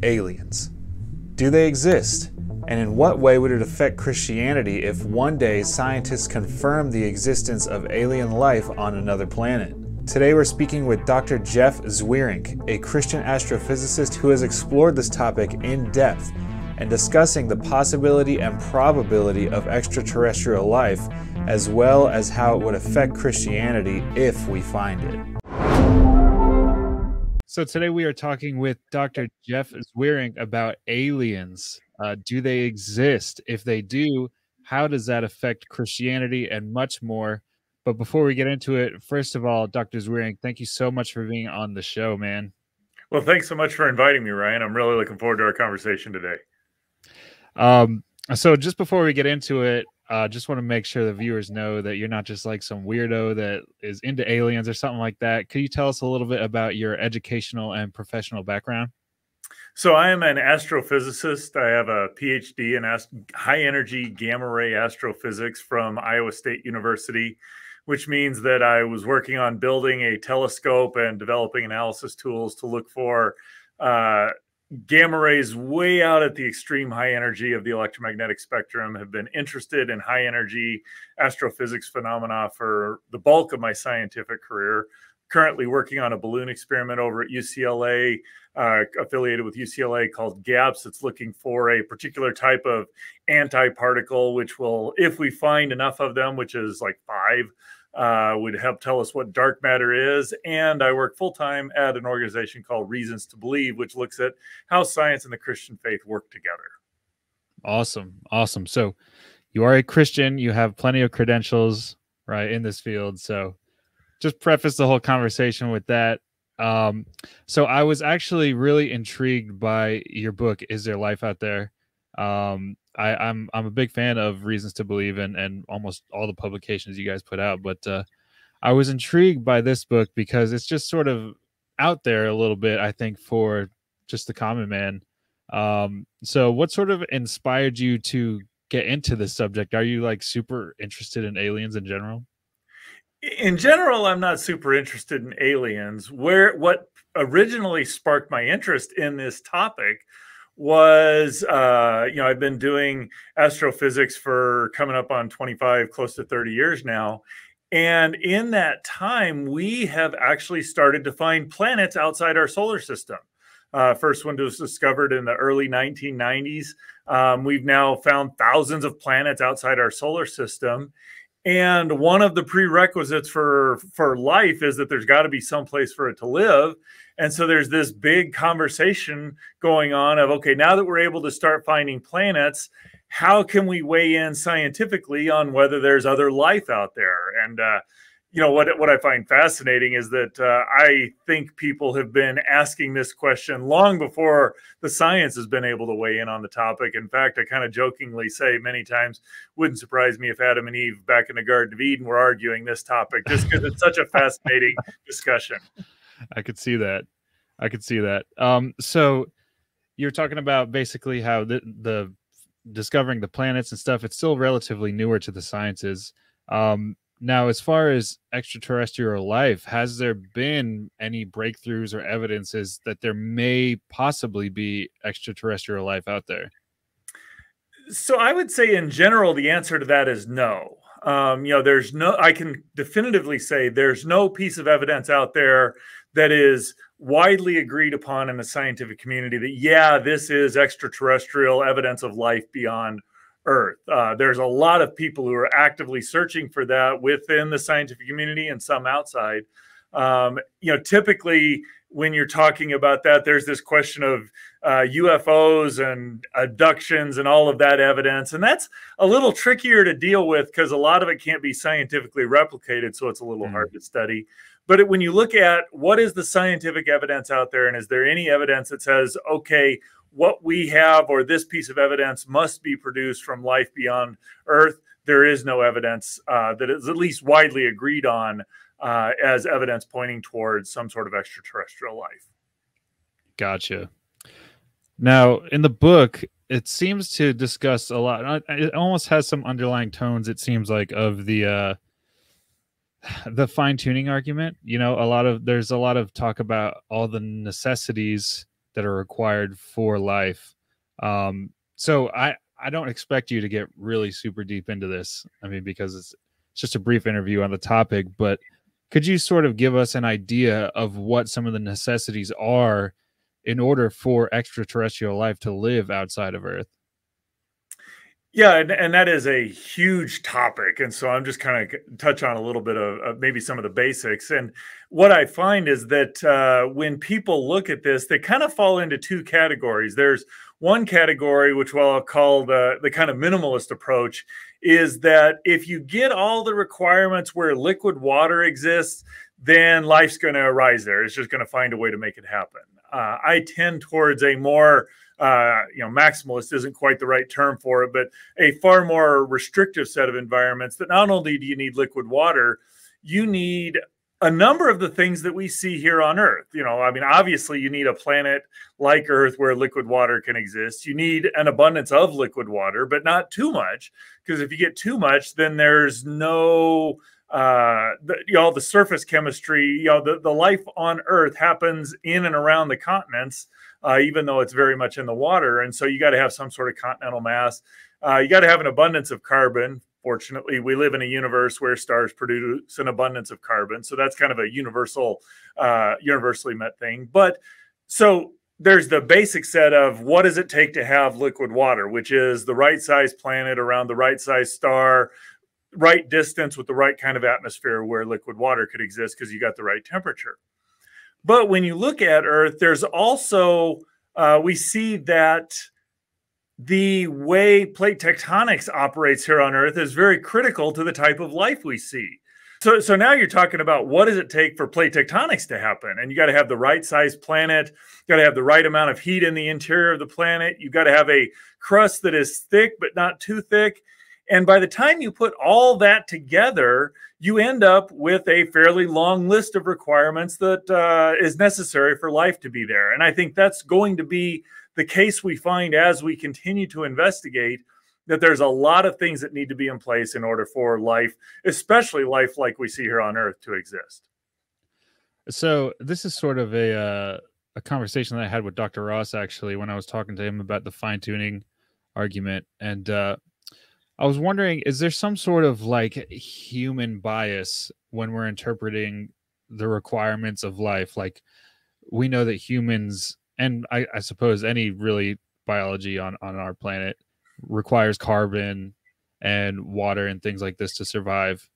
Aliens. Do they exist? And in what way would it affect Christianity if one day scientists confirm the existence of alien life on another planet? Today we're speaking with Dr. Jeff Zwierink, a Christian astrophysicist who has explored this topic in depth and discussing the possibility and probability of extraterrestrial life, as well as how it would affect Christianity if we find it. So today we are talking with Dr. Jeff Zwierink about aliens. Do they exist? If they do, how does that affect Christianity, and much more? But before we get into it, first of all, Dr. Zwierink, thank you so much for being on the show, man. Well, thanks so much for inviting me, Ryan. I'm really looking forward to our conversation today. So just before we get into it, just want to make sure the viewers know that you're not just like some weirdo that is into aliens or something like that. Could you tell us a little bit about your educational and professional background? So I am an astrophysicist. I have a PhD in high energy gamma ray astrophysics from Iowa State University, which means that I was working on building a telescope and developing analysis tools to look for gamma rays way out at the extreme high energy of the electromagnetic spectrum. Have been interested in high energy astrophysics phenomena for the bulk of my scientific career. Currently working on a balloon experiment over at UCLA, affiliated with UCLA, called GAPS. It's looking for a particular type of antiparticle, which will, if we find enough of them, which is like 5, would help tell us what dark matter is. And I work full-time at an organization called Reasons to Believe, which looks at how science and the Christian faith work together. Awesome. Awesome. So you are a Christian, you have plenty of credentials, right, in this field. So just preface the whole conversation with that. So I was actually really intrigued by your book, Is There Life Out There? I'm a big fan of Reasons to Believe and almost all the publications you guys put out, but I was intrigued by this book because it's just sort of out there a little bit, I think, for just the common man. So what sort of inspired you to get into this subject? Are you like super interested in aliens in general? In general, I'm not super interested in aliens. What originally sparked my interest in this topic was, I've been doing astrophysics for coming up on 25, close to 30 years now. And in that time, we have actually started to find planets outside our solar system. First one was discovered in the early 1990s. We've now found thousands of planets outside our solar system. And one of the prerequisites for life is that there's got to be some place for it to live. And so there's this big conversation going on of, okay, now that we're able to start finding planets, how can we weigh in scientifically on whether there's other life out there? And, what I find fascinating is that I think people have been asking this question long before the science has been able to weigh in on the topic. In fact, I kind of jokingly say many times, wouldn't surprise me if Adam and Eve back in the Garden of Eden were arguing this topic, just because it's such a fascinating discussion. I could see that. I could see that. So you're talking about basically how the discovering the planets and stuff, it's still relatively newer to the sciences. Now, as far as extraterrestrial life, has there been any breakthroughs or evidences that there may possibly be extraterrestrial life out there? So I would say in general, the answer to that is no. I can definitively say there's no piece of evidence out there that is widely agreed upon in the scientific community that, yeah, this is extraterrestrial evidence of life beyond Earth. There's a lot of people who are actively searching for that within the scientific community and some outside. Typically when you're talking about that, there's this question of UFOs and abductions and all of that evidence. And that's a little trickier to deal with because a lot of it can't be scientifically replicated. So it's a little hard to study. But when you look at what is the scientific evidence out there, and is there any evidence that says, okay, what we have or this piece of evidence must be produced from life beyond Earth, there is no evidence that is at least widely agreed on as evidence pointing towards some sort of extraterrestrial life. Gotcha. Now, in the book, it seems to discuss a lot. It almost has some underlying tones, it seems like, of the fine-tuning argument. There's a lot of talk about all the necessities that are required for life. So I don't expect you to get really super deep into this. I mean, because it's just a brief interview on the topic, but could you sort of give us an idea of what some of the necessities are in order for extraterrestrial life to live outside of Earth? Yeah, and that is a huge topic. And so I'm just kind of touch on a little bit of maybe some of the basics. And what I find is that when people look at this, they kind of fall into two categories. There's one category, which I'll call the kind of minimalist approach, is that if you get all the requirements where liquid water exists, then life's going to arise there. It's just going to find a way to make it happen. I tend towards a more maximalist isn't quite the right term for it, but a far more restrictive set of environments that not only do you need liquid water, you need a number of the things that we see here on Earth. I mean, obviously you need a planet like Earth where liquid water can exist. You need an abundance of liquid water, but not too much, because if you get too much, then there's no the surface chemistry, the life on Earth happens in and around the continents, even though it's very much in the water. And so you got to have some sort of continental mass. You got to have an abundance of carbon. Fortunately, we live in a universe where stars produce an abundance of carbon. So that's kind of a universally met thing. But so there's the basic set of what does it take to have liquid water, which is the right size planet around the right size star, right distance with the right kind of atmosphere where liquid water could exist because you got the right temperature. But when you look at Earth, there's also, we see that the way plate tectonics operates here on Earth is very critical to the type of life we see. So now you're talking about what does it take for plate tectonics to happen? And you got to have the right size planet, you got to have the right amount of heat in the interior of the planet. You got to have a crust that is thick, but not too thick. And by the time you put all that together, you end up with a fairly long list of requirements that is necessary for life to be there. And I think that's going to be the case we find as we continue to investigate, that there's a lot of things that need to be in place in order for life, especially life like we see here on Earth, to exist. So this is sort of a conversation that I had with Dr. Ross, actually, when I was talking to him about the fine-tuning argument. And I was wondering, is there some sort of like human bias when we're interpreting the requirements of life? Like, we know that humans, and I suppose any really biology on our planet, requires carbon and water and things like this to survive.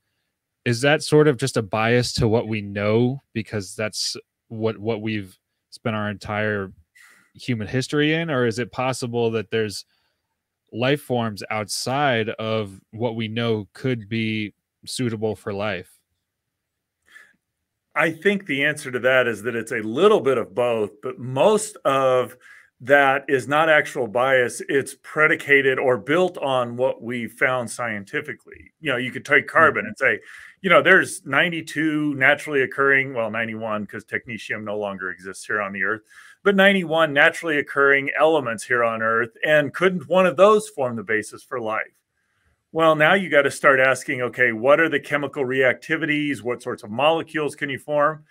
Is that sort of just a bias to what we know because that's what we've spent our entire human history in? Or is it possible that there's life forms outside of what we know could be suitable for life? I think the answer to that is that it's a little bit of both, but most of that is not actual bias. It's predicated or built on what we found scientifically. You could take carbon and say, there's 92 naturally occurring, well, 91 because technetium no longer exists here on the Earth, but 91 naturally occurring elements here on Earth. And couldn't one of those form the basis for life? Well, now you got to start asking, okay, what are the chemical reactivities? What sorts of molecules can you form?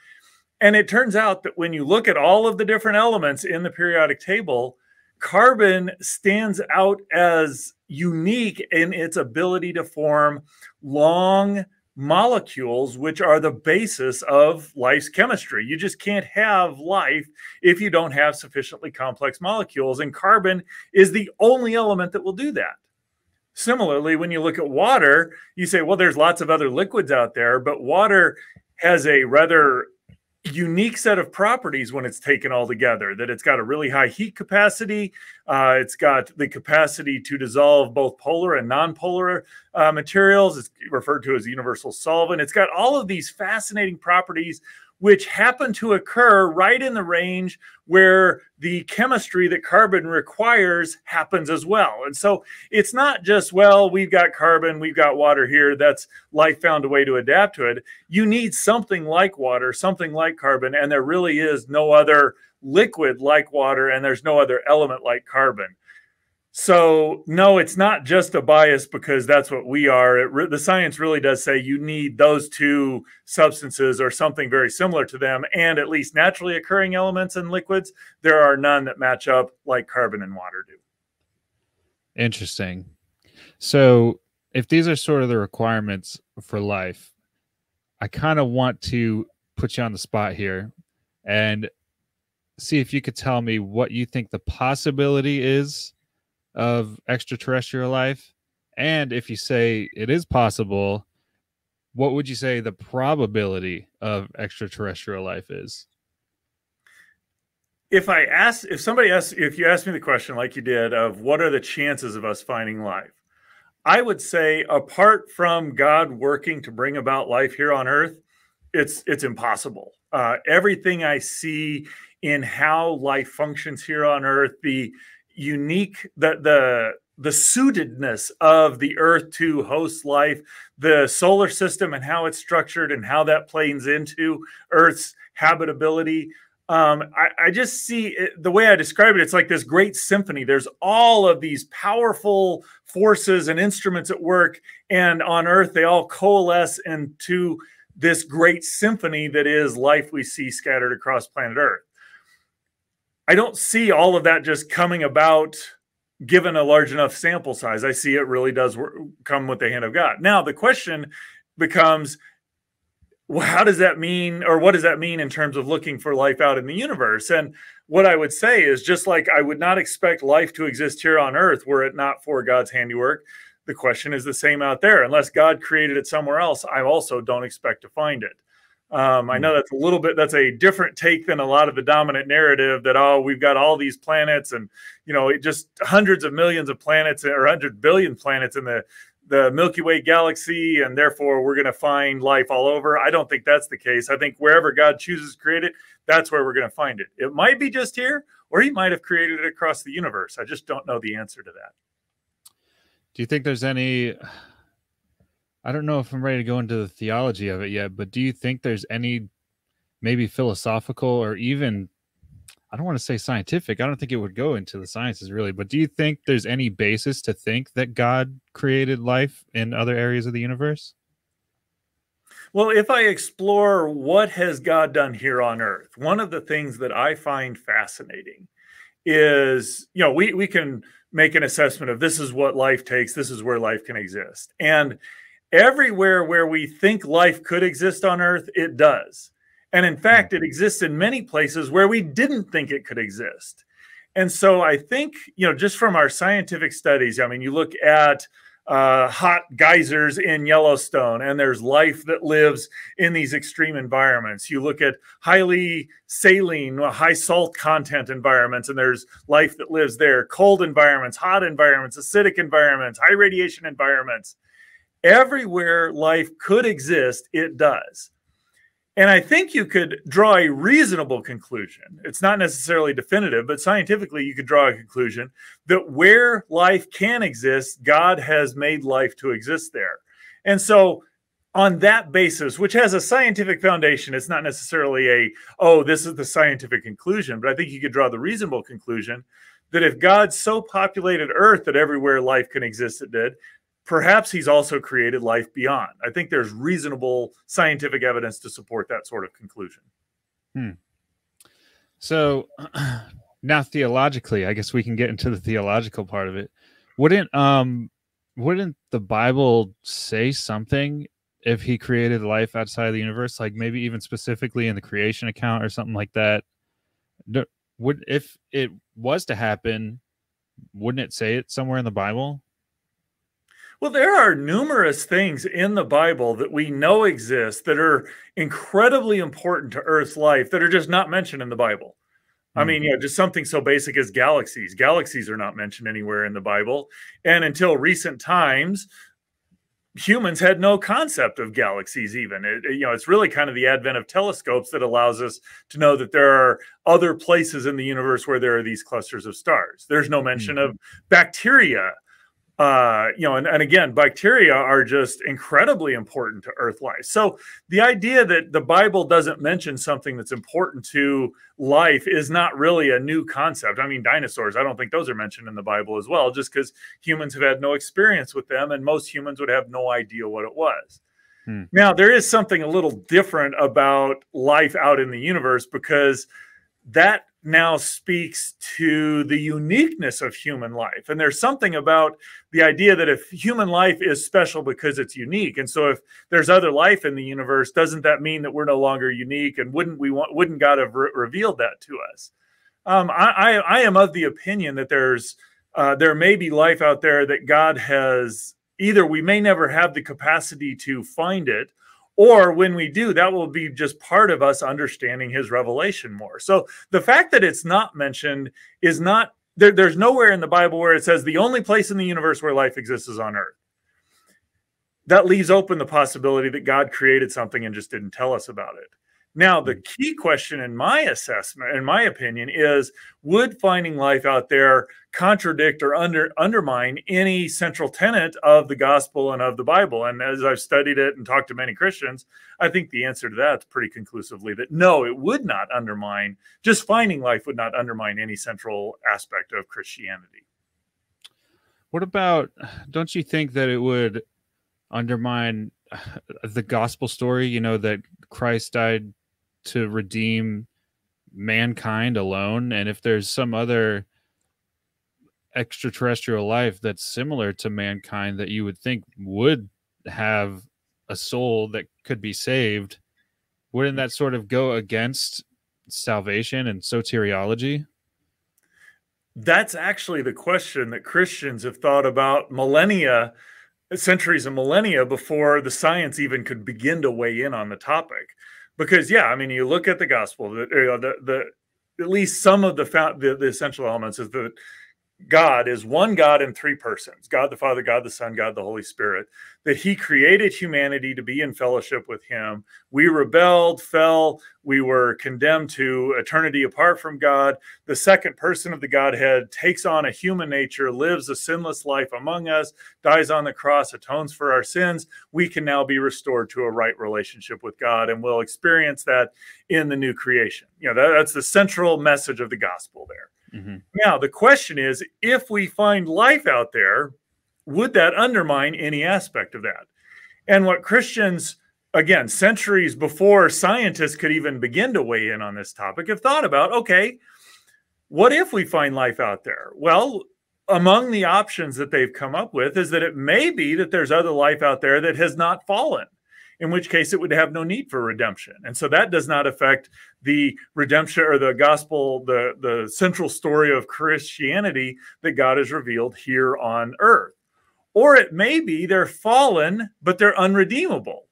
And it turns out that when you look at all of the different elements in the periodic table, carbon stands out as unique in its ability to form long molecules, which are the basis of life's chemistry. You just can't have life if you don't have sufficiently complex molecules. And carbon is the only element that will do that. Similarly, when you look at water, you say, well, there's lots of other liquids out there, but water has a rather unique set of properties when it's taken all together, that it's got a really high heat capacity. It's got the capacity to dissolve both polar and non-polar materials. It's referred to as a universal solvent. It's got all of these fascinating properties which happen to occur right in the range where the chemistry that carbon requires happens as well. And so it's not just, well, we've got carbon, we've got water here, that's life found a way to adapt to it. You need something like water, something like carbon, and there really is no other liquid like water, and there's no other element like carbon. So no, it's not just a bias because that's what we are. The science really does say you need those two substances or something very similar to them, and at least naturally occurring elements in liquids. There are none that match up like carbon and water do. Interesting. So if these are sort of the requirements for life, I kind of want to put you on the spot here and see if you could tell me what you think the possibility is of extraterrestrial life. And if you say it is possible, what would you say the probability of extraterrestrial life is? If you ask me the question like you did of what are the chances of us finding life, I would say apart from God working to bring about life here on Earth, it's impossible. Everything I see in how life functions here on Earth, the unique the suitedness of the Earth to host life, the solar system and how it's structured and how that plays into Earth's habitability. I just see it, the way I describe it, it's like this great symphony. There's all of these powerful forces and instruments at work, and on Earth, they all coalesce into this great symphony that is life we see scattered across planet Earth. I don't see all of that just coming about given a large enough sample size. I see it really does come with the hand of God. Now, the question becomes, well, how does that mean, or what does that mean in terms of looking for life out in the universe? And what I would say is, just like I would not expect life to exist here on Earth were it not for God's handiwork, the question is the same out there. Unless God created it somewhere else, I also don't expect to find it. I know that's a different take than a lot of the dominant narrative that, oh, we've got all these planets and, just hundreds of millions of planets or 100 billion planets in the Milky Way galaxy, and therefore we're going to find life all over. I don't think that's the case. I think wherever God chooses to create it, that's where we're going to find it. It might be just here, or he might have created it across the universe. I just don't know the answer to that. Do you think there's any, I don't know if I'm ready to go into the theology of it yet, but do you think there's any maybe philosophical or even, I don't want to say scientific, I don't think it would go into the sciences really, but do you think there's any basis to think that God created life in other areas of the universe? Well, if I explore what has God done here on Earth, one of the things that I find fascinating is, we can make an assessment of this is what life takes, this is where life can exist. And everywhere where we think life could exist on Earth, it does. And in fact, it exists in many places where we didn't think it could exist. And so I think, just from our scientific studies, you look at hot geysers in Yellowstone, and there's life that lives in these extreme environments. You look at highly saline, high salt content environments, and there's life that lives there. Cold environments, hot environments, acidic environments, high radiation environments. Everywhere life could exist, it does. And I think you could draw a reasonable conclusion. It's not necessarily definitive, but scientifically you could draw a conclusion that where life can exist, God has made life to exist there. And so on that basis, which has a scientific foundation, it's not necessarily this is the scientific conclusion, but I think you could draw the reasonable conclusion that if God so populated Earth that everywhere life can exist, it did, perhaps he's also created life beyond. I think there's reasonable scientific evidence to support that sort of conclusion. So now theologically, I guess we can get into the theological part of it. Wouldn't the Bible say something if he created life outside of the universe, like maybe even specifically in the creation account or something like that? If it was to happen, wouldn't it say it somewhere in the Bible? Well, there are numerous things in the Bible that we know exist that are incredibly important to Earth's life that are just not mentioned in the Bible. Just something so basic as galaxies. Galaxies are not mentioned anywhere in the Bible. And until recent times, humans had no concept of galaxies even. It's really kind of the advent of telescopes that allows us to know that there are other places in the universe where there are these clusters of stars. There's no mention of bacteria And again, bacteria are just incredibly important to Earth life. So the idea that the Bible doesn't mention something that's important to life is not really a new concept. I mean, dinosaurs, I don't think those are mentioned in the Bible as well, just because humans have had no experience with them, and most humans would have no idea what it was. Now, there is something a little different about life out in the universe, because that now speaks to the uniqueness of human life. And there's something about the idea that if human life is special because it's unique, and so if there's other life in the universe, doesn't that mean that we're no longer unique? And wouldn't God have revealed that to us? I am of the opinion that there may be life out there that God has, either we may never have the capacity to find it, or when we do, that will be just part of us understanding his revelation more. So the fact that it's not mentioned is not, there's nowhere in the Bible where it says the only place in the universe where life exists is on Earth. That leaves open the possibility that God created something and just didn't tell us about it. Now, the key question in my assessment, in my opinion, is would finding life out there contradict or undermine any central tenet of the gospel and of the Bible? And as I've studied it and talked to many Christians, I think the answer to that is pretty conclusively that no, it would not undermine, just finding life would not undermine any central aspect of Christianity. What about, don't you think that it would undermine the gospel story, you know, that Christ died to redeem mankind alone, and if there's some other extraterrestrial life that's similar to mankind that you would think would have a soul that could be saved, wouldn't that sort of go against salvation and soteriology? That's actually the question that Christians have thought about millennia, centuries and millennia before the science even could begin to weigh in on the topic. Because, yeah, I mean, you look at the gospel, at least some of the essential elements is that God is one God in three persons, God the Father, God the Son, God the Holy Spirit, that he created humanity to be in fellowship with him. We rebelled, fell, we were condemned to eternity apart from God. The second person of the Godhead takes on a human nature, lives a sinless life among us, dies on the cross, atones for our sins. We can now be restored to a right relationship with God, and we'll experience that in the new creation. You know, that's the central message of the gospel there. Mm-hmm. Now, the question is, if we find life out there, would that undermine any aspect of that? And what Christians, again, centuries before scientists could even begin to weigh in on this topic, have thought about, okay, what if we find life out there? Well, among the options that they've come up with is that it may be that there's other life out there that has not fallen, in which case it would have no need for redemption. And so that does not affect the redemption or the gospel, the central story of Christianity that God has revealed here on earth. Or it may be they're fallen, but they're unredeemable.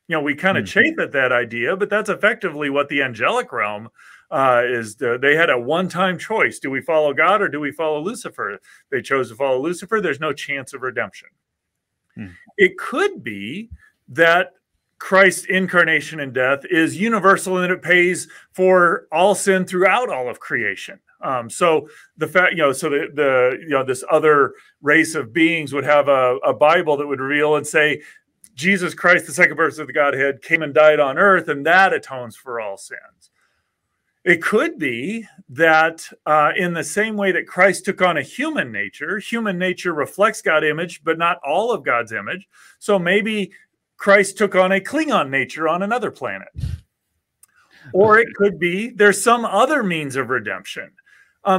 You know, we kind of chafe at that idea, but that's effectively what the angelic realm is. They had a one-time choice. Do we follow God or do we follow Lucifer? They chose to follow Lucifer. There's no chance of redemption. It could be that Christ's incarnation and death is universal and it pays for all sin throughout all of creation. So the fact, so this other race of beings would have a Bible that would reveal and say, Jesus Christ, the second person of the Godhead, came and died on earth, and that atones for all sins. It could be that in the same way that Christ took on a human nature reflects God's image, but not all of God's image. So maybe Christ took on a Klingon nature on another planet. Or it could be there's some other means of redemption.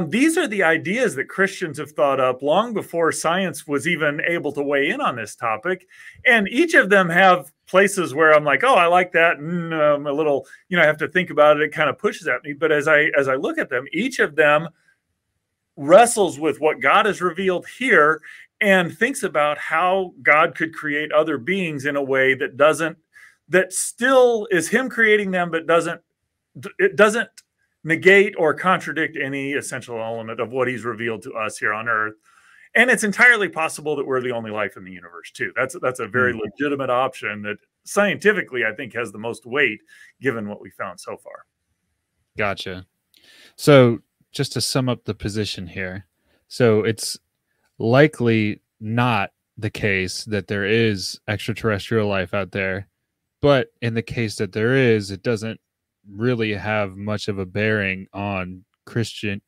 These are the ideas that Christians have thought up long before science was even able to weigh in on this topic. And each of them have places where I'm like, oh, I like that. And a little, I have to think about it. It kind of pushes at me. But as I look at them, each of them wrestles with what God has revealed here and thinks about how God could create other beings in a way that still is him creating them, but it doesn't negate or contradict any essential element of what he's revealed to us here on earth. And it's entirely possible that we're the only life in the universe too. That's a very legitimate option that scientifically I think has the most weight given what we found so far. Gotcha. So just to sum up the position here. So it's likely not the case that there is extraterrestrial life out there. But in the case that there is, it doesn't really have much of a bearing on Christian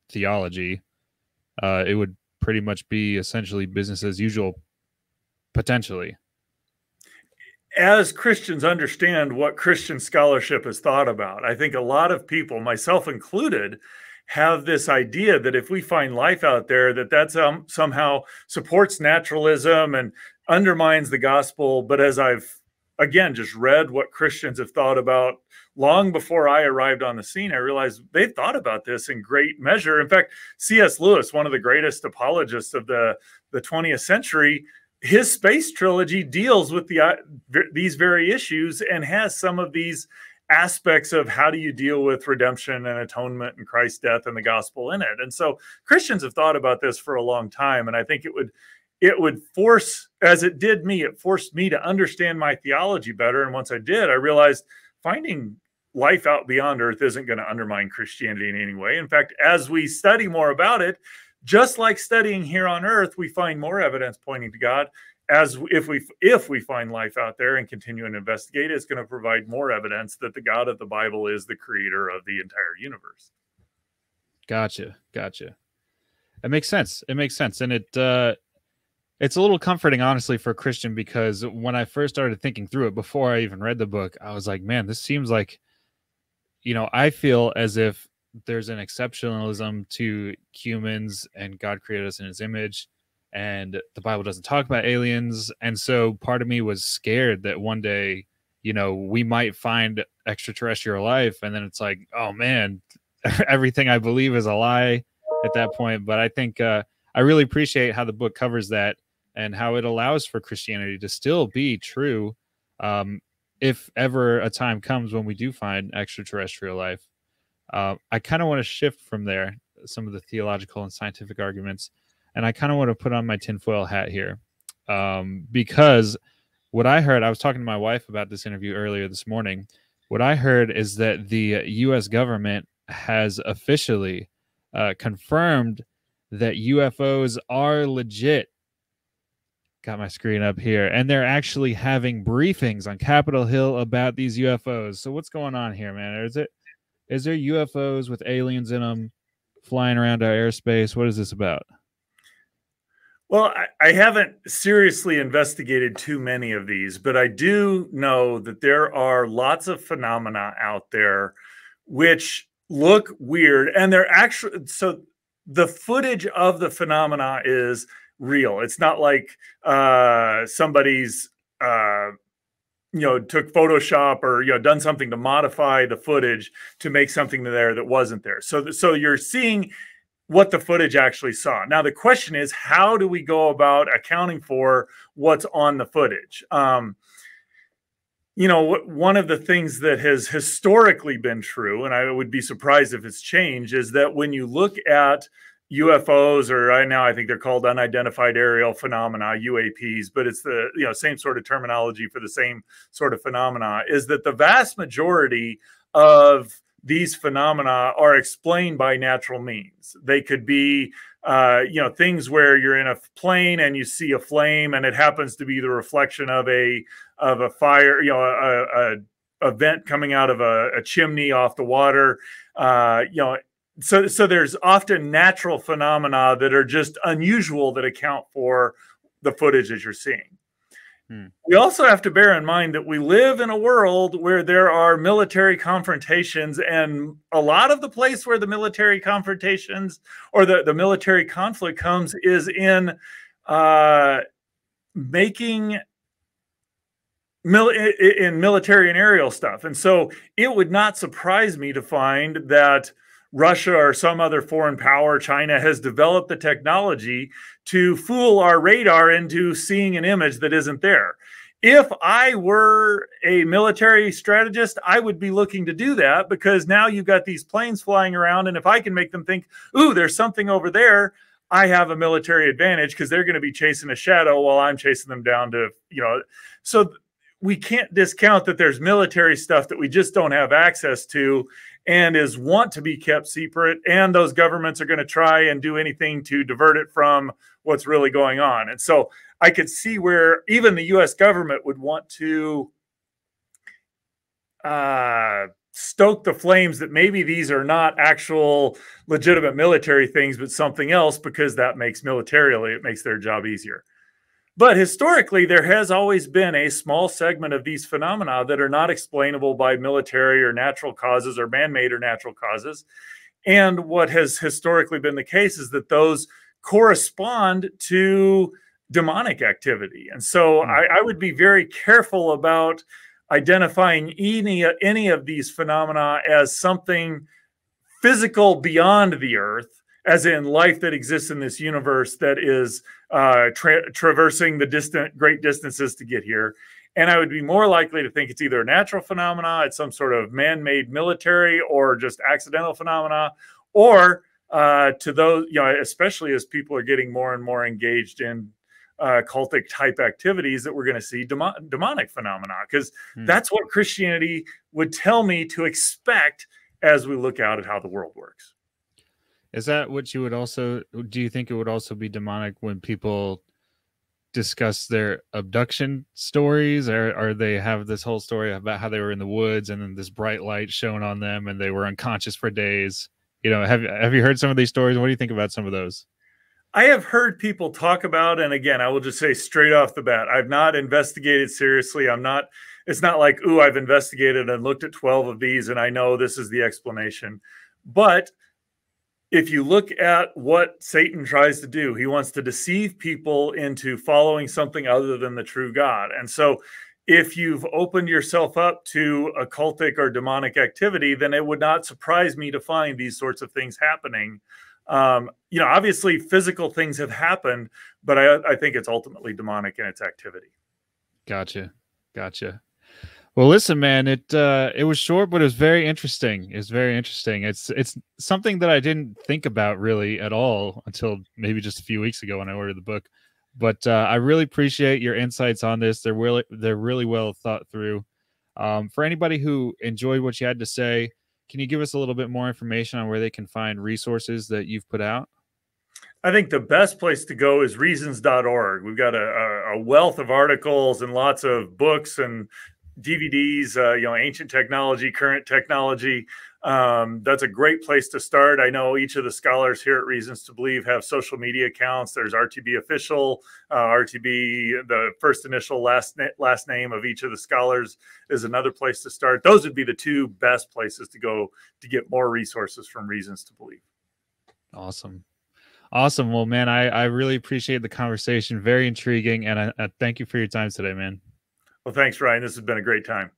theology. It would pretty much be essentially business as usual, potentially. As Christians understand what Christian scholarship has thought about, I think a lot of people, myself included, have this idea that if we find life out there, that somehow supports naturalism and undermines the gospel. But as I've, again, just read what Christians have thought about long before I arrived on the scene, I realized they've thought about this in great measure. In fact, C.S. Lewis, one of the greatest apologists of the 20th century, his space trilogy deals with these very issues and has some of these aspects of how do you deal with redemption and atonement and Christ's death and the gospel in it. And so Christians have thought about this for a long time. And I think it would force, as it did me, it forced me to understand my theology better. And once I did, I realized finding life out beyond Earth isn't going to undermine Christianity in any way. In fact, as we study more about it, just like studying here on Earth, we find more evidence pointing to God. As if we find life out there and continue and investigate, it's going to provide more evidence that the God of the Bible is the creator of the entire universe. Gotcha. It makes sense. And it's a little comforting, honestly, for a Christian, because when I first started thinking through it, before I even read the book, I was like, man, this seems like, I feel as if there's an exceptionalism to humans and God created us in his image, and the Bible doesn't talk about aliens. And so part of me was scared that one day, we might find extraterrestrial life. And then it's like, oh man, everything I believe is a lie at that point. But I think I really appreciate how the book covers that and how it allows for Christianity to still be true. If ever a time comes when we do find extraterrestrial life. I kind of want to shift from there, some of the theological and scientific arguments, and I kind of want to put on my tinfoil hat here, because what I heard, I was talking to my wife about this interview earlier this morning. What I heard is that the U.S. government has officially confirmed that UFOs are legit. Got my screen up here, and they're actually having briefings on Capitol Hill about these UFOs. So what's going on here, man? Is there UFOs with aliens in them flying around our airspace? What is this about? Well, I haven't seriously investigated too many of these, but I do know that there are lots of phenomena out there which look weird. And they're actually, so the footage of the phenomena is real. It's not like somebody's took Photoshop or, done something to modify the footage to make something there that wasn't there. So you're seeing what the footage actually saw. Now, the question is, how do we go about accounting for what's on the footage? One of the things that has historically been true, and I would be surprised if it's changed, is that when you look at UFOs, or right now I think they're called unidentified aerial phenomena, UAPs, but it's the same sort of terminology for the same sort of phenomena, is that the vast majority of these phenomena are explained by natural means. They could be things where you're in a plane and you see a flame and it happens to be the reflection of a fire, a vent coming out of a chimney off the water. So there's often natural phenomena that are just unusual that account for the footage that you're seeing. We also have to bear in mind that we live in a world where there are military confrontations, and a lot of the place where the military confrontations or the military conflict comes is in in military and aerial stuff. And so it would not surprise me to find that Russia or some other foreign power, China, has developed the technology to fool our radar into seeing an image that isn't there. If I were a military strategist, I would be looking to do that, because now you've got these planes flying around, and if I can make them think, ooh, there's something over there, I have a military advantage, because they're going to be chasing a shadow while I'm chasing them down to, So we can't discount that there's military stuff that we just don't have access to and is want to be kept secret. And those governments are going to try and do anything to divert it from what's really going on. And so I could see where even the US government would want to stoke the flames that maybe these are not actual legitimate military things, but something else, because that makes militarily, it makes their job easier. But historically, there has always been a small segment of these phenomena that are not explainable by military or natural causes or man-made or natural causes. And what has historically been the case is that those correspond to demonic activity. And so I would be very careful about identifying any of these phenomena as something physical beyond the earth, as in life that exists in this universe that is traversing the great distances to get here. And I would be more likely to think it's either a natural phenomena, it's some sort of man-made military or just accidental phenomena, or to those, especially as people are getting more and more engaged in cultic type activities, that we're going to see demonic phenomena, because that's what Christianity would tell me to expect as we look out at how the world works. Is that what you would also, do you think it would also be demonic when people discuss their abduction stories, or they have this whole story about how they were in the woods and then this bright light shone on them and they were unconscious for days? Have you heard some of these stories? What do you think about some of those? I have heard people talk about, and again, I will just say straight off the bat, I've not investigated seriously. It's not like, ooh, I've investigated and looked at 12 of these and I know this is the explanation. But if you look at what Satan tries to do, he wants to deceive people into following something other than the true God. And so if you've opened yourself up to occultic or demonic activity, then it would not surprise me to find these sorts of things happening. Obviously physical things have happened, but I think it's ultimately demonic in its activity. Gotcha. Well, listen, man, it was short, but it was very interesting. It's something that I didn't think about really at all until maybe just a few weeks ago when I ordered the book. But I really appreciate your insights on this. They're really well thought through. For anybody who enjoyed what you had to say, can you give us a little bit more information on where they can find resources that you've put out? I think the best place to go is reasons.org. We've got a wealth of articles and lots of books and DVDs, ancient technology, current technology. That's a great place to start. I know each of the scholars here at Reasons to Believe have social media accounts. There's RTB Official, RTB, the first initial last name of each of the scholars is another place to start. Those would be the two best places to go to get more resources from Reasons to Believe. Awesome. Well, man, I really appreciate the conversation. Very intriguing. And I thank you for your time today, man. Well, thanks, Ryan. This has been a great time.